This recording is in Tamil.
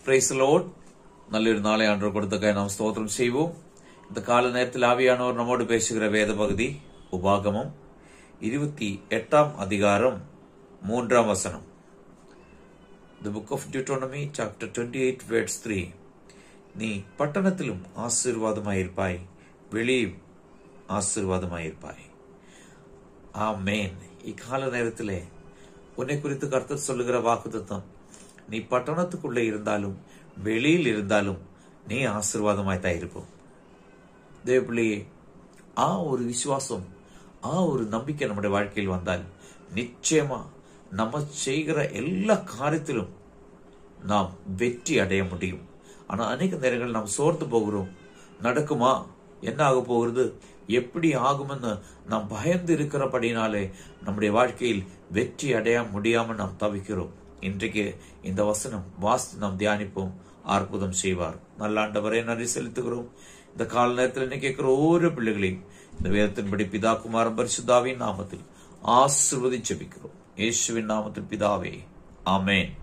Praise the Lord. நல்லொரு நாளை ஆண்டவர் கொடுத்தக்காய் நாம் ஸ்தோத்திரம் செய்வோம். இந்த கால நேரத்தில் ஆவியானவர் நம்மோடு பேசுகிற வேத பகுதி உபாகமம் 28 அதிகாரம் 3 வசனம். The book of Deuteronomy chapter 28 verse 3. நீ பட்டணத்திலும் ஆசீர்வாதமாயிருப்பாய், வெளியும் ஆசீர்வாதமாயிருப்பாய். ஆமென். இக்கால நேரத்திலே உன்னை குறித்து கர்த்தர் சொல்லுகிற வாக்குத்தத்தம், நீ பட்டணத்துக்குள்ளே இருந்தாலும் வெளியில் இருந்தாலும் நீ ஆசீர்வாதமாய்த்தான் இருப்போம். தேவப்பிள்ளையே, ஒரு விசுவாசம், ஒரு நம்பிக்கை நம்முடைய வாழ்க்கையில் வந்தால் நிச்சயமா நம்ம செய்கிற எல்லா காரியத்திலும் நாம் வெற்றி அடைய முடியும். ஆனா அநேக நேரங்கள் நாம் சோர்ந்து போகிறோம். நடக்குமா, என்ன ஆக போகிறது, எப்படி ஆகும்னு நாம் பயந்து இருக்கிறபடினாலே நம்முடைய வாழ்க்கையில் வெற்றி அடைய முடியாமல் நாம் தவிக்கிறோம். இன்றைக்கு இந்த வசனம் வாசித்து நாம் தியானிப்போம். அற்புதம் செய்வார். நல்ல ஆண்டவரே, நன்றி செலுத்துகிறோம். இந்த கால நேரத்தில் என்ன கேட்கிற ஒவ்வொரு பிள்ளைகளையும் இந்த வேதத்தின்படி பிதா குமாரன் பரிசுத்தாவின் நாமத்தில் ஆசீர்வதித்து ஜெபிக்கிறோம். இயேசுவின் நாமத்தில் பிதாவே, ஆமென்.